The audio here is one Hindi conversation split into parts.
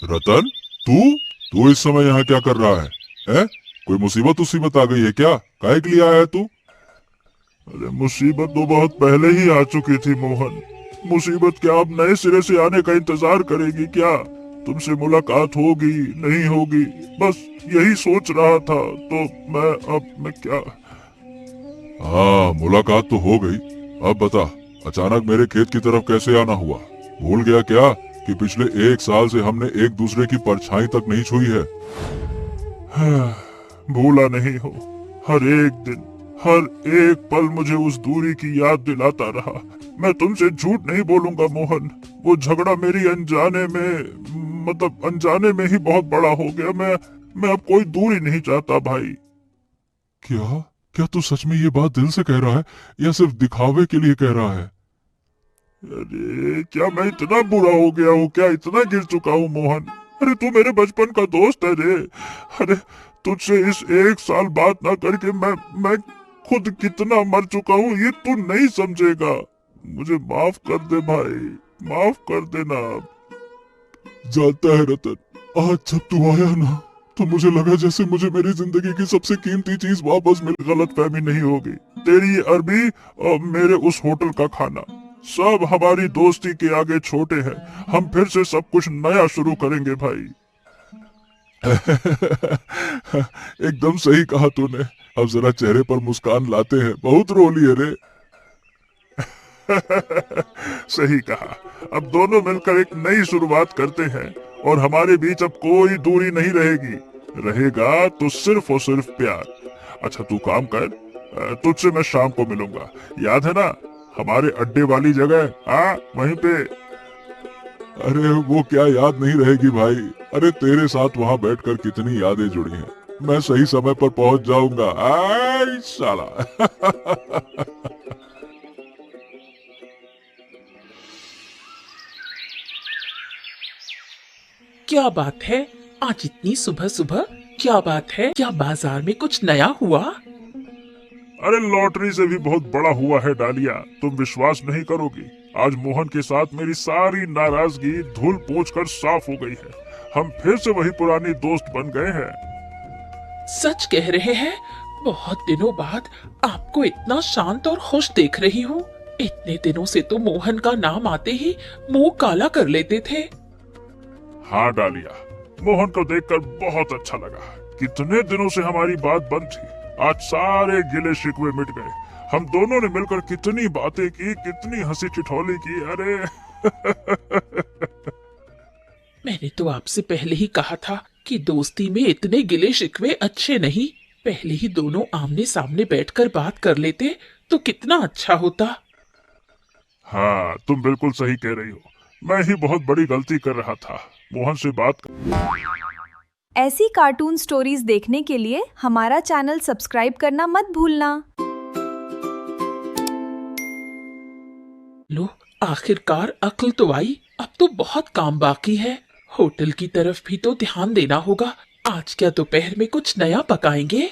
रतन, तू तू इस समय यहाँ क्या कर रहा है? हैं? कोई मुसीबत आ गई है क्या? काहे के लिए आया है तू? अरे मुसीबत तो बहुत पहले ही आ चुकी थी मोहन। मुसीबत क्या अब नए सिरे से आने का इंतजार करेगी क्या? तुमसे मुलाकात होगी नहीं होगी, बस यही सोच रहा था। तो मैं क्या। हाँ, मुलाकात तो हो गई। अब बता, अचानक मेरे खेत की तरफ कैसे आना हुआ? भूल गया क्या कि पिछले 1 साल से हमने एक दूसरे की परछाई तक नहीं छुई है? भूला नहीं हो। हर एक दिन, हर एक पल मुझे उस दूरी की याद दिलाता रहा। मैं तुमसे झूठ नहीं बोलूंगा मोहन, वो झगड़ा मेरी अनजाने में ही बहुत बड़ा हो गया। मैं अब कोई दूरी नहीं चाहता भाई। क्या क्या तू सच में ये बात दिल से कह रहा है या सिर्फ दिखावे के लिए कह रहा है? अरे क्या मैं इतना बुरा हो गया हूँ? क्या इतना गिर चुका हूँ मोहन? अरे तू मेरे बचपन का दोस्त है रे। अरे तुझसे इस 1 साल बात ना करके मैं खुद कितना मर चुका हूँ, ये तू नहीं समझेगा। मुझे माफ कर दे भाई, माफ कर देना। जानता है रतन, आज जब तू आया ना तो मुझे लगा जैसे मुझे मेरी जिंदगी की सबसे कीमती चीज वापस मिल। गलतफहमी नहीं होगी। तेरी ये अरबी और मेरे उस होटल का खाना, सब हमारी दोस्ती के आगे छोटे हैं। हम फिर से सब कुछ नया शुरू करेंगे भाई। एकदम सही कहा तूने। अब जरा चेहरे पर मुस्कान लाते हैं, बहुत रो लिए रे। सही कहा। अब दोनों मिलकर एक नई शुरुआत करते हैं और हमारे बीच अब कोई दूरी नहीं रहेगी। रहेगा तो सिर्फ और सिर्फ प्यार। अच्छा तू काम कर, तुझसे मैं शाम को मिलूंगा। याद है ना हमारे अड्डे वाली जगह? हाँ वहीं पे। अरे वो क्या याद नहीं रहेगी भाई। अरे तेरे साथ वहाँ बैठकर कितनी यादें जुड़ी हैं। मैं सही समय पर पहुंच जाऊंगा। आई साला। क्या बात है, आज इतनी सुबह सुबह? क्या बात है, क्या बाजार में कुछ नया हुआ? अरे लॉटरी से भी बहुत बड़ा हुआ है डालिया, तुम विश्वास नहीं करोगी। आज मोहन के साथ मेरी सारी नाराजगी धूल पोंछ कर साफ हो गई है। हम फिर से वही पुराने दोस्त बन गए हैं। सच कह रहे हैं? बहुत दिनों बाद आपको इतना शांत और खुश देख रही हूँ। इतने दिनों से तो मोहन का नाम आते ही मुंह काला कर लेते थे। हाँ डालिया, मोहन को देखकर बहुत अच्छा लगा। कितने दिनों से हमारी बात बंद थी, आज सारे गिले शिकवे मिट गए। हम दोनों ने मिलकर कितनी बातें की, कितनी हंसी ठिठोली की। अरे मैंने तो आपसे पहले ही कहा था कि दोस्ती में इतने गिले शिकवे अच्छे नहीं। पहले ही दोनों आमने सामने बैठकर बात कर लेते तो कितना अच्छा होता। हाँ तुम बिल्कुल सही कह रही हो। मैं ही बहुत बड़ी गलती कर रहा था। मोहन से बात कर। ऐसी कार्टून स्टोरीज देखने के लिए हमारा चैनल सब्सक्राइब करना मत भूलना। लो, आखिरकार अक्ल तो आई। अब तो बहुत काम बाकी है। होटल की तरफ भी तो ध्यान देना होगा। आज क्या दोपहर में कुछ नया पकाएंगे?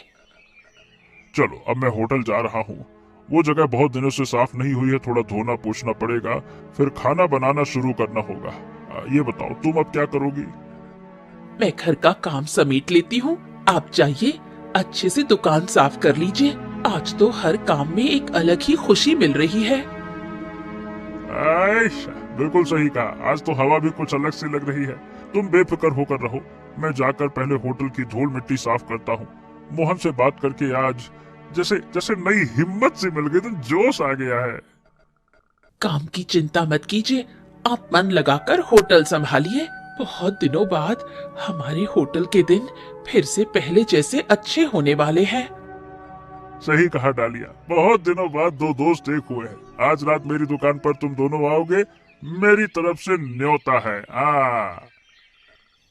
चलो अब मैं होटल जा रहा हूँ। वो जगह बहुत दिनों से साफ नहीं हुई है, थोड़ा धोना पोछना पड़ेगा, फिर खाना बनाना शुरू करना होगा। ये बताओ तुम अब क्या करोगी? मैं घर का काम समेट लेती हूँ। आप जाइए, अच्छे से दुकान साफ कर लीजिए। आज तो हर काम में एक अलग ही खुशी मिल रही है। बिल्कुल सही कहा। आज तो हवा भी कुछ अलग सी लग रही है। तुम बेफिक्र होकर रहो, मैं जाकर पहले होटल की धूल मिट्टी साफ करता हूँ। मोहन से बात करके आज जैसे जैसे नई हिम्मत सी मिल गई, तो जोश आ गया है। काम की चिंता मत कीजिए, आप मन लगाकर होटल संभालिए। बहुत दिनों बाद हमारे होटल के दिन फिर से पहले जैसे अच्छे होने वाले हैं। सही कहा डालिया, बहुत दिनों बाद दो दोस्त एक हुए हैं। आज रात मेरी दुकान पर तुम दोनों आओगे, मेरी तरफ से न्योता है।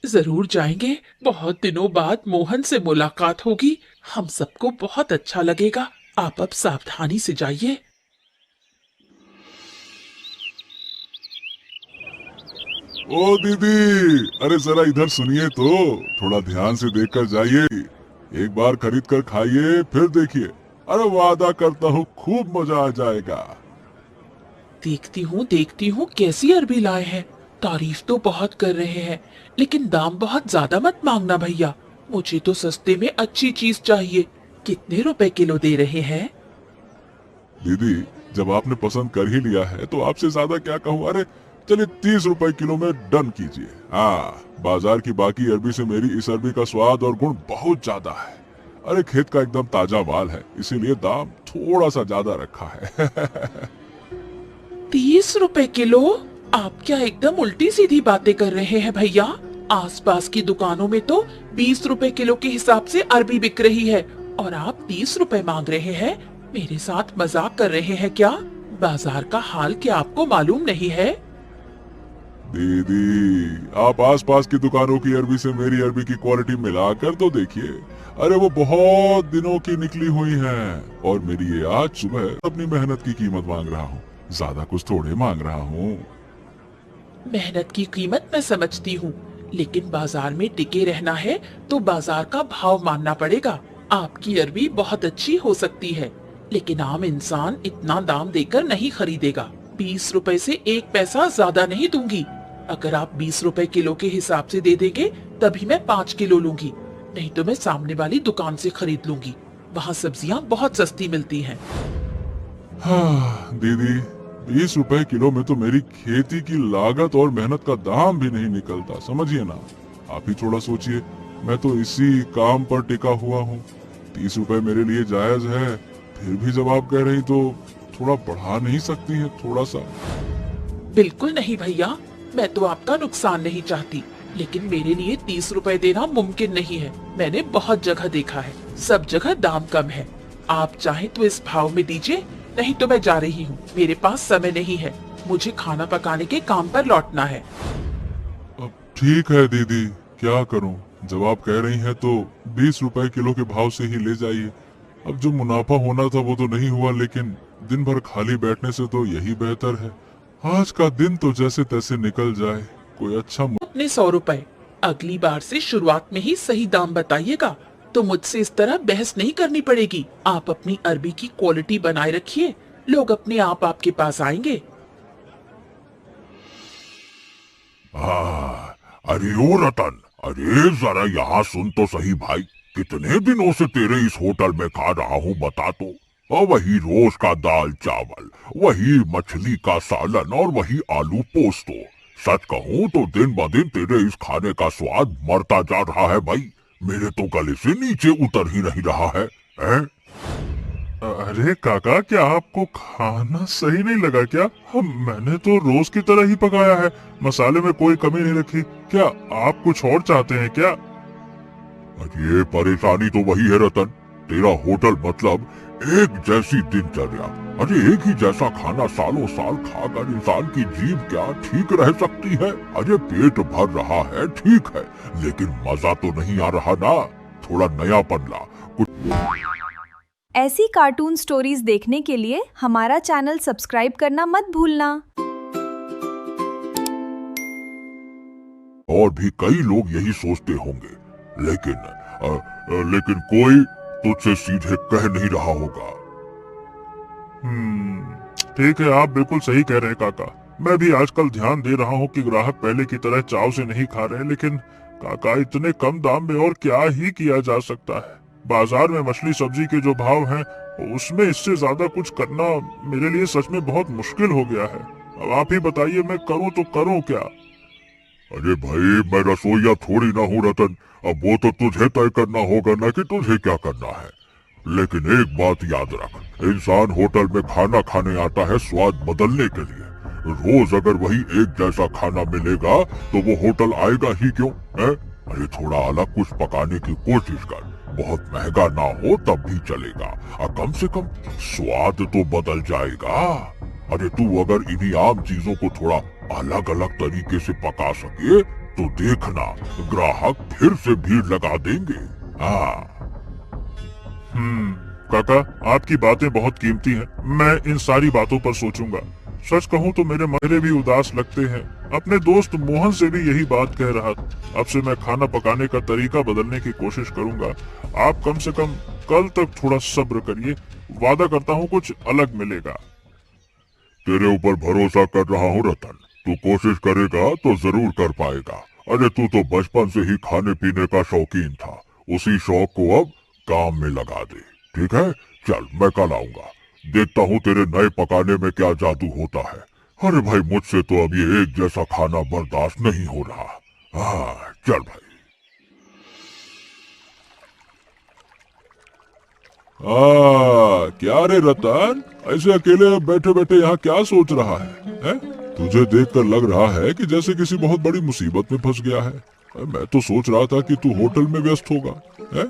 जरूर जाएंगे। बहुत दिनों बाद मोहन से मुलाकात होगी, हम सबको बहुत अच्छा लगेगा। आप अब सावधानी से जाइए। ओ दीदी, अरे जरा इधर सुनिए तो, थोड़ा ध्यान से देखकर जाइए। एक बार खरीद कर खाइए, फिर देखिए। अरे वादा करता हूँ खूब मजा आ जाएगा। देखती हूँ कैसी अरबी लाए हैं। तारीफ तो बहुत कर रहे हैं, लेकिन दाम बहुत ज्यादा मत मांगना भैया। मुझे तो सस्ते में अच्छी चीज चाहिए। कितने रुपए किलो दे रहे हैं? दीदी, जब आपने पसंद कर ही लिया है तो आपसे ज्यादा क्या कहूँ। अरे चलिए 30 रुपए किलो में डन कीजिए। हाँ, बाजार की बाकी अरबी से मेरी इस अरबी का स्वाद और गुण बहुत ज्यादा है। अरे खेत का एकदम ताजा माल है, इसीलिए दाम थोड़ा सा ज्यादा रखा है। 30 रुपए किलो? आप क्या एकदम उल्टी सीधी बातें कर रहे हैं भैया? आसपास की दुकानों में तो 20 रुपए किलो के हिसाब से अरबी बिक रही है और आप 30 रुपए मांग रहे हैं। मेरे साथ मजाक कर रहे हैं क्या? बाजार का हाल क्या आपको मालूम नहीं है? दीदी, आप आसपास की दुकानों की अरबी से मेरी अरबी की क्वालिटी मिलाकर तो देखिए। अरे वो बहुत दिनों की निकली हुई है और मेरी ये आज सुबह अपनी मेहनत की कीमत मांग रहा हूँ। ज्यादा कुछ थोड़े मांग रहा हूँ। मेहनत की कीमत मैं समझती हूँ, लेकिन बाजार में टिके रहना है तो बाजार का भाव मानना पड़ेगा। आपकी अरबी बहुत अच्छी हो सकती है, लेकिन आम इंसान इतना दाम देकर नहीं खरीदेगा। 20 रुपए से 1 पैसा ज्यादा नहीं दूंगी। अगर आप 20 रुपए किलो के हिसाब से दे देंगे तभी मैं 5 किलो लूंगी, नहीं तो मैं सामने वाली दुकान से खरीद लूंगी। वहाँ सब्जियाँ बहुत सस्ती मिलती हैं। हाँ दीदी, 20 रुपए किलो में तो मेरी खेती की लागत और मेहनत का दाम भी नहीं निकलता, समझिए ना। आप ही थोड़ा सोचिए, मैं तो इसी काम पर टिका हुआ हूँ। 30 रुपए मेरे लिए जायज है, फिर भी जब आप कह रही तो थोड़ा बढ़ा नहीं सकती हैं थोड़ा सा? बिल्कुल नहीं भैया, मैं तो आपका नुकसान नहीं चाहती, लेकिन मेरे लिए 30 रुपए देना मुमकिन नहीं है। मैंने बहुत जगह देखा है, सब जगह दाम कम है। आप चाहें तो इस भाव में दीजिए, नहीं तो मैं जा रही हूँ। मेरे पास समय नहीं है, मुझे खाना पकाने के काम पर लौटना है। अब ठीक है दीदी, क्या करूँ। जब आप कह रही हैं तो 20 रुपए किलो के भाव से ही ले जाइए। अब जो मुनाफा होना था वो तो नहीं हुआ, लेकिन दिन भर खाली बैठने से तो यही बेहतर है। आज का दिन तो जैसे तैसे निकल जाए, कोई अच्छा अपने 100 रुपए अगली बार से शुरुआत में ही सही दाम बताइएगा, तो मुझसे इस तरह बहस नहीं करनी पड़ेगी। आप अपनी अरबी की क्वालिटी बनाए रखिए, लोग अपने आप आपके पास आएंगे। अरे ओ रतन, अरे जरा यहाँ सुन तो सही भाई। कितने दिनों से तेरे इस होटल में खा रहा हूँ बता तो। और वही रोज का दाल चावल, वही मछली का सालन और वही आलू पोस्तो। सच कहूँ तो दिन ब दिन तेरे इस खाने का स्वाद मरता जा रहा है भाई। मेरे तो गले से नीचे उतर ही नहीं रहा है, हैं? अरे काका, क्या आपको खाना सही नहीं लगा क्या? मैंने तो रोज की तरह ही पकाया है, मसाले में कोई कमी नहीं रखी। क्या आप कुछ और चाहते हैं क्या? अरे परेशानी तो वही है रतन, तेरा होटल मतलब एक जैसी दिनचर्या। अरे एक ही जैसा खाना सालों साल खाकर इंसान की जीभ क्या ठीक रह सकती है? अरे पेट भर रहा है ठीक है, लेकिन मजा तो नहीं आ रहा ना। थोड़ा नयापन ला कुछ। ऐसी कार्टून स्टोरीज देखने के लिए हमारा चैनल सब्सक्राइब करना मत भूलना। और भी कई लोग यही सोचते होंगे, लेकिन कोई तुझसे सीधे कह नहीं रहा होगा। ठीक है, आप बिल्कुल सही कह रहे हैं काका। मैं भी आजकल ध्यान दे रहा हूँ कि ग्राहक पहले की तरह चाव से नहीं खा रहे, लेकिन काका इतने कम दाम में और क्या ही किया जा सकता है। बाजार में मछली सब्जी के जो भाव हैं, उसमें इससे ज्यादा कुछ करना मेरे लिए सच में बहुत मुश्किल हो गया है। अब आप ही बताइए, मैं करूँ तो करूँ क्या? अरे भाई, मैं रसोईया थोड़ी ना हूँ रतन। अब वो तो तुझे तय करना होगा ना कि तुझे क्या करना है। लेकिन एक बात याद रख, इंसान होटल में खाना खाने आता है स्वाद बदलने के लिए। रोज अगर वही एक जैसा खाना मिलेगा तो वो होटल आएगा ही क्यों है? अरे थोड़ा अलग कुछ पकाने की कोशिश कर। बहुत महंगा ना हो तब भी चलेगा, और कम से कम स्वाद तो बदल जाएगा। अरे तू अगर इन्हीं आम चीजों को थोड़ा अलग अलग तरीके से पका सके तो देखना, ग्राहक फिर से भीड़ लगा देंगे। हाँ। काका, आपकी बातें बहुत कीमती हैं। मैं इन सारी बातों पर सोचूंगा। सच कहूँ तो मेरे मेरे भी उदास लगते हैं। अपने दोस्त मोहन से भी यही बात कह रहा था। अब से मैं खाना पकाने का तरीका बदलने की कोशिश करूंगा। आप कम से कम कल तक थोड़ा सब्र करिए, वादा करता हूँ कुछ अलग मिलेगा। तेरे ऊपर भरोसा कर रहा हूँ रतन, तू कोशिश करेगा तो जरूर कर पाएगा। अरे तू तो बचपन से ही खाने पीने का शौकीन था, उसी शौक को अब काम में लगा दे। ठीक है, चल मैं कल आऊंगा, देखता हूँ तेरे नए पकाने में क्या जादू होता है। अरे भाई मुझसे तो अब ये एक जैसा खाना बर्दाश्त नहीं हो रहा। हाँ चल भाई। क्या रे रतन, ऐसे अकेले बैठे बैठे यहाँ क्या सोच रहा है? तुझे देखकर लग रहा है कि जैसे किसी बहुत बड़ी मुसीबत में फंस गया है। मैं तो सोच रहा था कि तू होटल में व्यस्त होगा। है?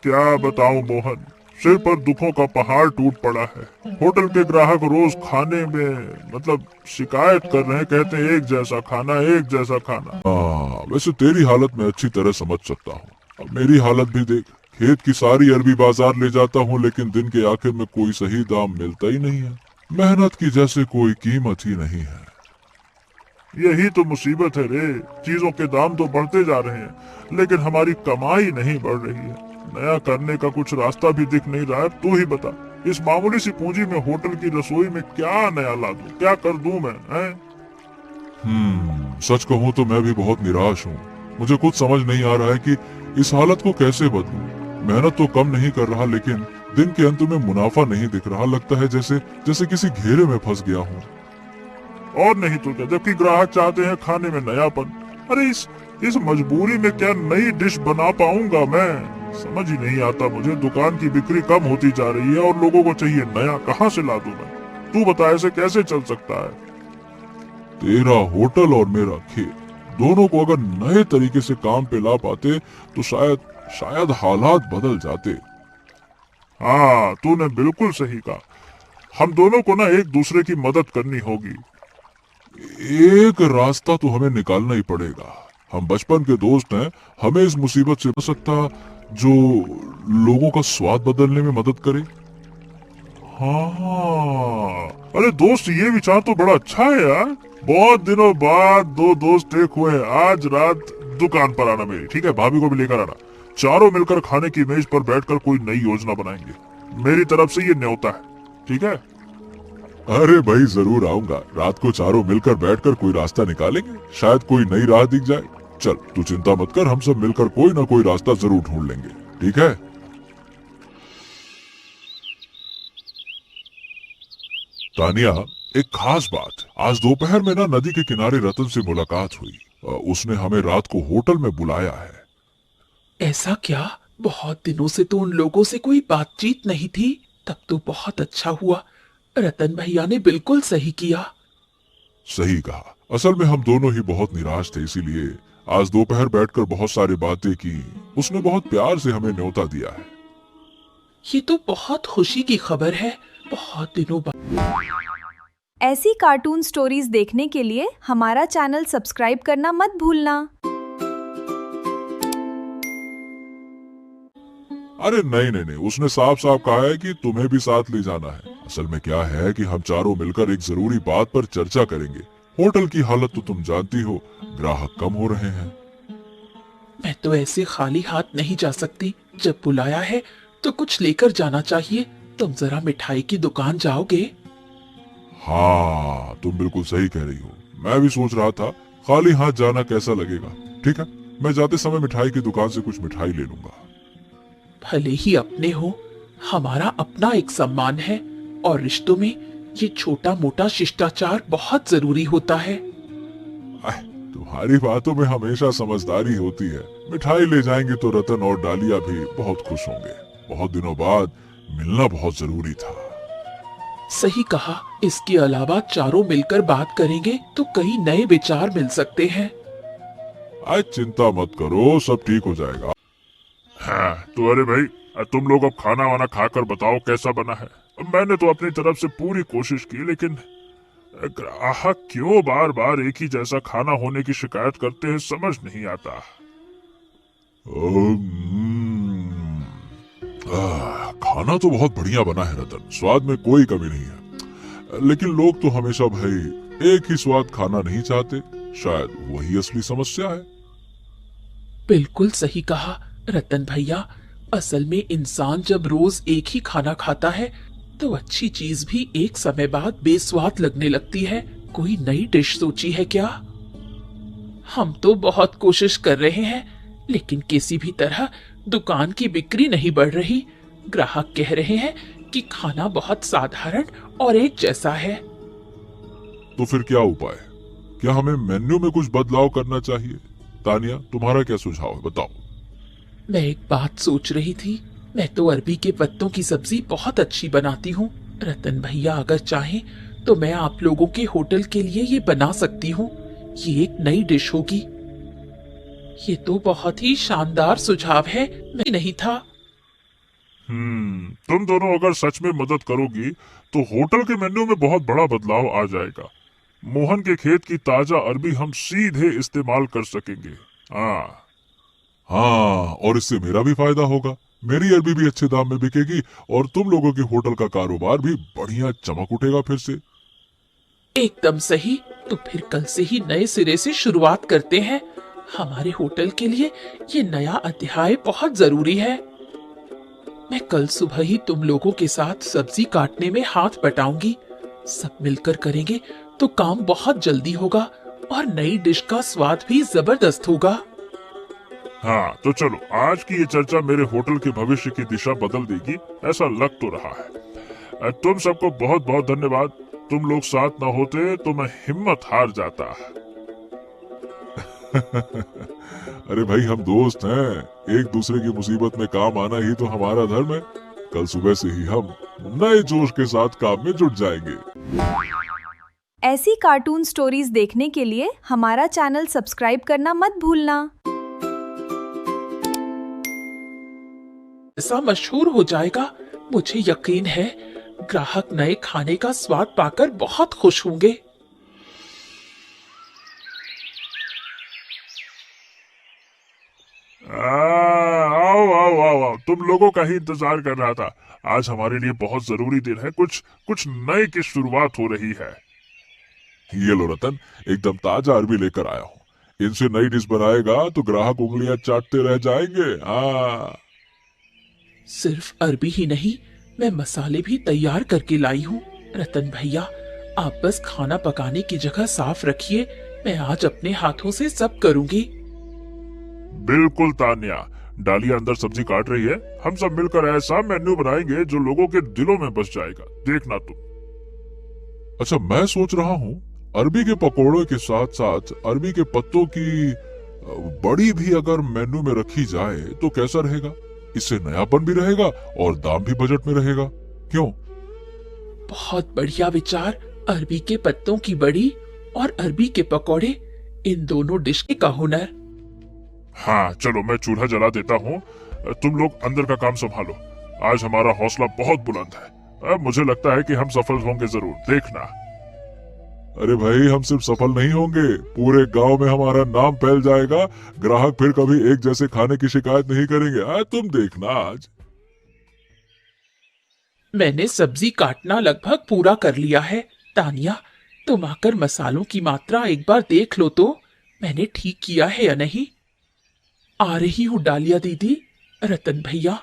क्या बताऊं मोहन, सिर पर दुखों का पहाड़ टूट पड़ा है। होटल के ग्राहक रोज खाने में शिकायत कर रहे हैं, कहते हैं एक जैसा खाना, एक जैसा खाना। वैसे तेरी हालत में अच्छी तरह समझ सकता हूँ। अब मेरी हालत भी देख, खेत की सारी अरबी बाजार ले जाता हूँ लेकिन दिन के आखिर में कोई सही दाम मिलता ही नहीं है। मेहनत की जैसे कोई कीमत ही नहीं है। यही तो मुसीबत है रे, चीजों के दाम तो बढ़ते जा रहे हैं लेकिन हमारी कमाई नहीं बढ़ रही है। नया करने का कुछ रास्ता भी दिख नहीं रहा है। तू ही बता, इस मामूली सी पूंजी में होटल की रसोई में क्या नया ला दूं, क्या कर दूं मैं? सच कहूँ तो मैं भी बहुत निराश हूँ। मुझे कुछ समझ नहीं आ रहा है कि इस हालत को कैसे बदलूं। मेहनत तो कम नहीं कर रहा लेकिन दिन के अंत में मुनाफा नहीं दिख रहा। लगता है जैसे किसी घेरे में फंस गया हूँ। और नहीं तो क्या, जबकि ग्राहक चाहते हैं खाने में नयापन। अरे इस मजबूरी में क्या नई डिश बना पाऊंगा मैं? समझ ही नहीं आता मुझे। दुकान की बिक्री कम होती जा रही है और लोगों को चाहिए नया, कहाँ से ला दूं मैं? तू बता, ऐसे कैसे चल सकता है? तेरा होटल और मेरा खेत दोनों को अगर नए तरीके से काम पे ला पाते तो शायद हालात बदल जाते। हाँ, तूने बिल्कुल सही कहा। हम दोनों को ना एक दूसरे की मदद करनी होगी। एक रास्ता तो हमें निकालना ही पड़ेगा। हम बचपन के दोस्त हैं, हमें इस मुसीबत से बच सकता जो लोगों का स्वाद बदलने में मदद करे। हाँ, अरे दोस्त, ये विचार तो बड़ा अच्छा है यार। बहुत दिनों बाद दो दोस्त एक हुए। आज रात दुकान पर आना मेरी, ठीक है? भाभी को भी लेकर आना। चारों मिलकर खाने की मेज पर बैठकर कोई नई योजना बनाएंगे। मेरी तरफ से ये न्योता है, ठीक है? अरे भाई जरूर आऊंगा। रात को चारों मिलकर बैठकर कोई रास्ता निकालेंगे, शायद कोई नई राह दिख जाए। चल तू चिंता मत कर, हम सब मिलकर कोई ना कोई रास्ता जरूर ढूंढ लेंगे, ठीक है? तानिया, एक खास बात, आज दोपहर में ना नदी के किनारे रतन से मुलाकात हुई। उसने हमें रात को होटल में बुलाया है। ऐसा क्या? बहुत दिनों से तो उन लोगों से कोई बातचीत नहीं थी। तब तो बहुत अच्छा हुआ, रतन भैया ने बिल्कुल सही किया। सही कहा। असल में हम दोनों ही बहुत निराश थे, इसीलिए आज दोपहर बैठकर बहुत सारी बातें की। उसने बहुत प्यार से हमें न्योता दिया है। ये तो बहुत खुशी की खबर है। बहुत दिनों बाद। ऐसी कार्टून स्टोरीज देखने के लिए हमारा चैनल सब्सक्राइब करना मत भूलना। अरे नहीं, उसने साफ साफ कहा है कि तुम्हें भी साथ ले जाना है। असल में क्या है कि हम चारों मिलकर एक जरूरी बात पर चर्चा करेंगे। होटल की हालत तो तुम जानती हो, ग्राहक कम हो रहे हैं। मैं तो ऐसे खाली हाथ नहीं जा सकती। जब बुलाया है तो कुछ लेकर जाना चाहिए। तुम जरा मिठाई की दुकान जाओगे? हाँ, तुम बिल्कुल सही कह रही हो। मैं भी सोच रहा था खाली हाथ जाना कैसा लगेगा। ठीक है, मैं जाते समय मिठाई की दुकान से कुछ मिठाई ले लूंगा। भले ही अपने हो, हमारा अपना एक सम्मान है और रिश्तों में ये छोटा मोटा शिष्टाचार बहुत जरूरी होता है। तुम्हारी बातों में हमेशा समझदारी होती है। मिठाई ले जाएंगे तो रतन और डालिया भी बहुत खुश होंगे। बहुत दिनों बाद मिलना बहुत जरूरी था। सही कहा। इसके अलावा चारों मिलकर बात करेंगे तो कई नए विचार मिल सकते हैं। आज चिंता मत करो, सब ठीक हो जाएगा। हाँ, तो अरे भाई, तुम लोग अब खाना वाना खाकर बताओ कैसा बना है। मैंने तो अपनी तरफ से पूरी कोशिश की, लेकिन ग्राहक क्यों बार बार एक ही जैसा खाना होने की शिकायत करते हैं, समझ नहीं आता। खाना तो बहुत बढ़िया बना है रतन, स्वाद में कोई कमी नहीं है। लेकिन लोग तो हमेशा भाई एक ही स्वाद खाना नहीं चाहते। शायद वही असली समस्या है। बिल्कुल सही कहा रतन भैया। असल में इंसान जब रोज एक ही खाना खाता है तो अच्छी चीज भी एक समय बाद बेस्वाद लगने लगती है। कोई नई डिश सोची है क्या? हम तो बहुत कोशिश कर रहे हैं, लेकिन किसी भी तरह दुकान की बिक्री नहीं बढ़ रही। ग्राहक कह रहे हैं कि खाना बहुत साधारण और एक जैसा है। तो फिर क्या उपाय? क्या हमें मेन्यू में कुछ बदलाव करना चाहिए? तानिया, तुम्हारा क्या सुझाव है, बताओ। मैं एक बात सोच रही थी। मैं तो अरबी के पत्तों की सब्जी बहुत अच्छी बनाती हूँ। रतन भैया अगर चाहें तो मैं आप लोगों के होटल के लिए ये बना सकती हूँ। ये एक नई डिश होगी। ये तो बहुत ही शानदार सुझाव है, मैं नहीं था। तुम दोनों अगर सच में मदद करोगी तो होटल के मेन्यू में बहुत बड़ा बदलाव आ जाएगा। मोहन के खेत की ताजा अरबी हम सीधे इस्तेमाल कर सकेंगे। हाँ, और इससे मेरा भी फायदा होगा। मेरी अरबी भी अच्छे दाम में बिकेगी और तुम लोगों के होटल का कारोबार भी बढ़िया चमक उठेगा फिर से। एकदम सही। तो फिर कल से ही नए सिरे से शुरुआत करते हैं। हमारे होटल के लिए ये नया अध्याय बहुत जरूरी है। मैं कल सुबह ही तुम लोगों के साथ सब्जी काटने में हाथ बटाऊंगी। सब मिलकर करेंगे तो काम बहुत जल्दी होगा और नई डिश का स्वाद भी जबरदस्त होगा। हाँ, तो चलो, आज की ये चर्चा मेरे होटल के भविष्य की दिशा बदल देगी, ऐसा लग तो रहा है। तुम सबको बहुत बहुत धन्यवाद। तुम लोग साथ ना होते तो मैं हिम्मत हार जाता। अरे भाई, हम दोस्त हैं। एक दूसरे की मुसीबत में काम आना ही तो हमारा धर्म है। कल सुबह से ही हम नए जोश के साथ काम में जुट जाएंगे। ऐसी कार्टून स्टोरीज देखने के लिए हमारा चैनल सब्सक्राइब करना मत भूलना। ऐसा मशहूर हो जाएगा, मुझे यकीन है। ग्राहक नए खाने का स्वाद पाकर बहुत खुश होंगे। आओ आओ आओ आओ, तुम लोगों का ही इंतजार कर रहा था। आज हमारे लिए बहुत जरूरी दिन है। कुछ नए की शुरुआत हो रही है। ये लो रतन, एकदम ताजा अरबी लेकर आया हूँ। इनसे नई डिश बनाएगा तो ग्राहक उंगलियां चाटते रह जाएंगे। सिर्फ अरबी ही नहीं, मैं मसाले भी तैयार करके लाई हूँ। रतन भैया, आप बस खाना पकाने की जगह साफ रखिए। मैं आज अपने हाथों से सब करूँगी। बिल्कुल तान्या, डालिया अंदर सब्जी काट रही है। हम सब मिलकर ऐसा मेन्यू बनाएंगे जो लोगों के दिलों में बस जाएगा, देखना तुम। अच्छा, मैं सोच रहा हूँ अरबी के पकोड़ों के साथ साथ अरबी के पत्तों की बड़ी भी अगर मेन्यू में रखी जाए तो कैसा रहेगा? इससे नयापन भी रहेगा और दाम भी बजट में रहेगा। क्यों? बहुत बढ़िया विचार। अरबी के पत्तों की बड़ी और अरबी के पकोड़े, इन दोनों डिश का हुनर। हाँ, चलो मैं चूल्हा जला देता हूँ। तुम लोग अंदर का काम संभालो। आज हमारा हौसला बहुत बुलंद है। अब मुझे लगता है कि हम सफल होंगे जरूर, देखना। अरे भाई, हम सिर्फ सफल नहीं होंगे, पूरे गांव में हमारा नाम फैल जाएगा। ग्राहक फिर कभी एक जैसे खाने की शिकायत नहीं करेंगे। तुम देखना आज। मैंने सब्जी काटना लगभग पूरा कर लिया है। तानिया, तुम आकर मसालों की मात्रा एक बार देख लो तो मैंने ठीक किया है या नहीं। आ रही हूँ डालिया दीदी। रतन भैया,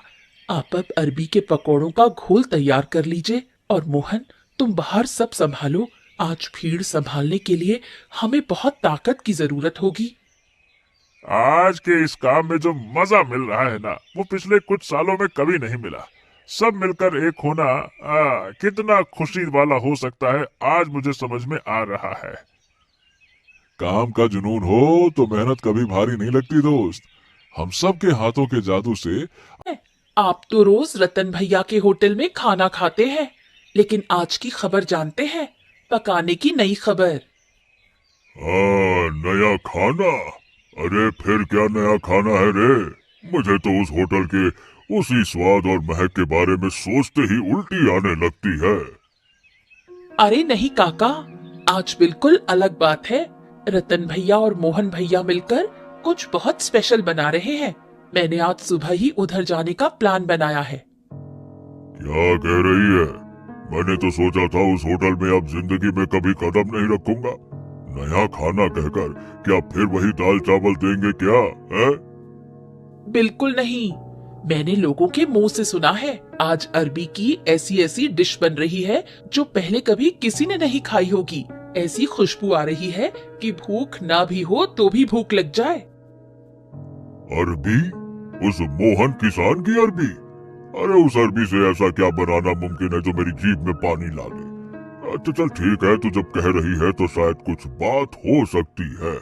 आप अब अरबी के पकोड़ों का घोल तैयार कर लीजिए और मोहन, तुम बाहर सब संभालो। आज भीड़ संभालने के लिए हमें बहुत ताकत की जरूरत होगी। आज के इस काम में जो मजा मिल रहा है ना, वो पिछले कुछ सालों में कभी नहीं मिला। सब मिलकर एक होना कितना खुशी वाला हो सकता है, आज मुझे समझ में आ रहा है। काम का जुनून हो तो मेहनत कभी भारी नहीं लगती दोस्त। हम सब के हाथों के जादू से। आप तो रोज रतन भैया के होटल में खाना खाते हैं, लेकिन आज की खबर जानते हैं? पकाने की नई खबर। नया खाना? अरे फिर क्या नया खाना है रे? मुझे तो उस होटल के उसी स्वाद और महक के बारे में सोचते ही उल्टी आने लगती है। अरे नहीं काका, आज बिल्कुल अलग बात है। रतन भैया और मोहन भैया मिलकर कुछ बहुत स्पेशल बना रहे हैं। मैंने आज सुबह ही उधर जाने का प्लान बनाया है। क्या कह रही है? मैंने तो सोचा था उस होटल में अब जिंदगी में कभी कदम नहीं रखूंगा। नया खाना कहकर क्या फिर वही दाल चावल देंगे क्या है? बिल्कुल नहीं, मैंने लोगों के मुंह से सुना है आज अरबी की ऐसी ऐसी डिश बन रही है जो पहले कभी किसी ने नहीं खाई होगी। ऐसी खुशबू आ रही है कि भूख ना भी हो तो भी भूख लग जाए। अरबी? उस मोहन किसान की अरबी? अरे उस अरबी से ऐसा क्या बनाना मुमकिन है जो मेरी जीभ में पानी ला दे। अच्छा चल ठीक है, तू जब कह रही है तो शायद कुछ बात हो सकती है।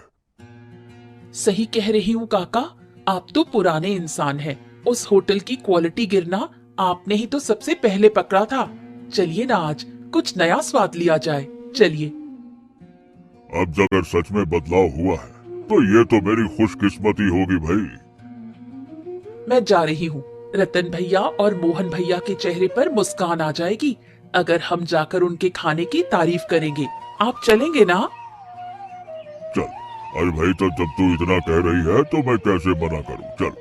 सही कह रही हूँ काका, आप तो पुराने इंसान हैं। उस होटल की क्वालिटी गिरना आपने ही तो सबसे पहले पकड़ा था। चलिए ना, आज कुछ नया स्वाद लिया जाए। चलिए। अब अगर सच में बदलाव हुआ है तो ये तो मेरी खुशकिस्मती होगी भाई। मैं जा रही हूँ। रतन भैया और मोहन भैया के चेहरे पर मुस्कान आ जाएगी अगर हम जाकर उनके खाने की तारीफ करेंगे। आप चलेंगे ना? चल। अरे भाई तो जब तू इतना कह रही है तो मैं कैसे मना करूं। चल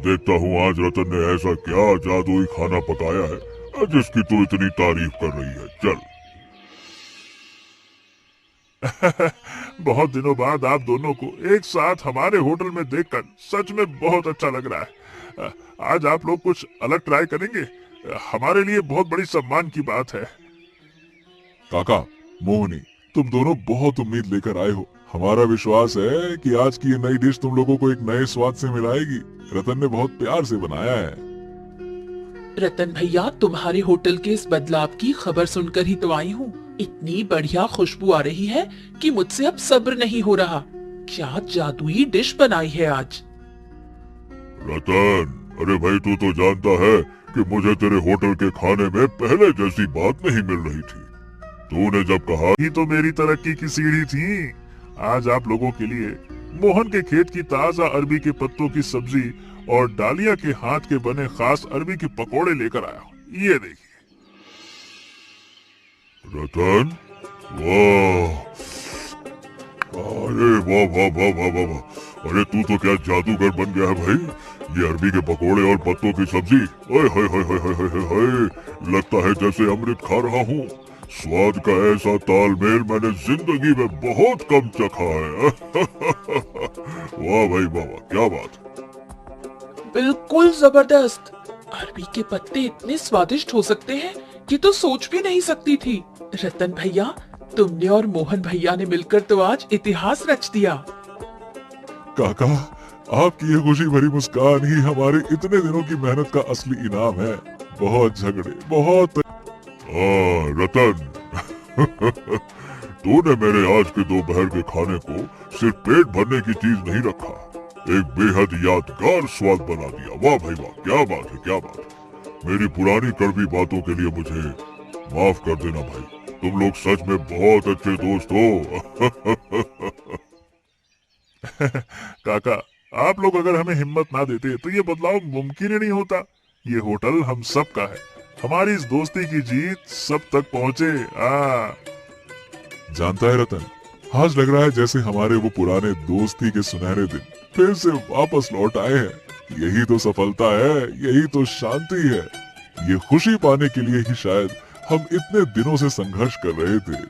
देखता हूँ आज रतन ने ऐसा क्या जादुई खाना पकाया है जिसकी तू इतनी तारीफ कर रही है। चल। बहुत दिनों बाद आप दोनों को एक साथ हमारे होटल में देखकर सच में बहुत अच्छा लग रहा है। आज आप लोग कुछ अलग ट्राई करेंगे, हमारे लिए बहुत बड़ी सम्मान की बात है। काका, मोहनी, तुम दोनों बहुत उम्मीद लेकर आए हो। हमारा विश्वास है कि आज की ये नई डिश तुम लोगों को एक नए स्वाद से मिलाएगी। रतन ने बहुत प्यार से बनाया है। रतन भैया, तुम्हारे होटल के इस बदलाव की खबर सुनकर ही तो आई हूँ। इतनी बढ़िया खुशबू आ रही है कि मुझसे अब सब्र नहीं हो रहा। क्या जादुई डिश बनाई है आज। रतन, अरे भाई तू तो जानता है कि मुझे तेरे होटल के खाने में पहले जैसी बात नहीं मिल रही थी। तूने जब कहा ये तो मेरी तरक्की की सीढ़ी थी। आज आप लोगों के लिए मोहन के खेत की ताजा अरबी के पत्तों की सब्जी और डालिया के हाथ के बने खास अरबी के पकोड़े लेकर आया हूँ। ये देखिए। रतन, वाह, अरे वाह वाह वाह वाह वाह वाह, अरे तू तो क्या जादूगर बन गया है भाई। ये अरबी के पकोड़े और पत्तों की सब्जी, ओए होए होए होए होए होए होए, लगता है जैसे अमृत खा रहा हूँ। स्वाद का ऐसा तालमेल मैंने जिंदगी में बहुत कम चखा है। वाह भाई वाह वाह, क्या बात। बिल्कुल जबरदस्त। अरबी के पत्ते इतने स्वादिष्ट हो सकते हैं कि तो सोच भी नहीं सकती थी। रतन भैया, तुमने और मोहन भैया ने मिलकर तो आज इतिहास रच दिया। काका, आपकी ये खुशी भरी मुस्कान ही हमारे इतने दिनों की मेहनत का असली इनाम है। बहुत झगड़े, बहुत रतन, तूने मेरे आज के दोपहर के खाने को सिर्फ पेट भरने की चीज नहीं रखा, एक बेहद यादगार स्वाद बना दिया। वाह भाई वाह, क्या बात है, क्या बात है। मेरी पुरानी कड़वी बातों के लिए मुझे माफ कर देना भाई। तुम लोग सच में बहुत अच्छे दोस्त हो। काका, आप लोग अगर हमें हिम्मत ना देते तो ये बदलाव मुमकिन ही नहीं होता। ये होटल हम सब का है। हमारी इस दोस्ती की जीत सब तक पहुँचे। जानता है रतन, आज लग रहा है जैसे हमारे वो पुराने दोस्ती के सुनहरे दिन फिर से वापस लौट आए हैं। यही तो सफलता है, यही तो शांति है। ये खुशी पाने के लिए ही शायद हम इतने दिनों से संघर्ष कर रहे थे।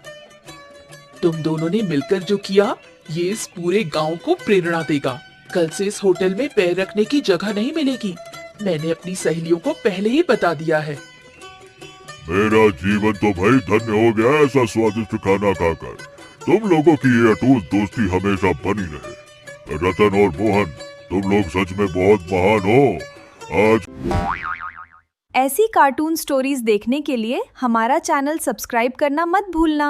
तुम दोनों ने मिलकर जो किया, ये इस पूरे गांव को प्रेरणा देगा। कल से इस होटल में पैर रखने की जगह नहीं मिलेगी। मैंने अपनी सहेलियों को पहले ही बता दिया है। मेरा जीवन तो भाई धन्य हो गया ऐसा स्वादिष्ट खाना खाकर। तुम लोगों की ये अटूट दोस्ती हमेशा बनी रहे। रतन और मोहन, तुम लोग सच में बहुत महान हो। आज ऐसी कार्टून स्टोरीज देखने के लिए हमारा चैनल सब्सक्राइब करना मत भूलना।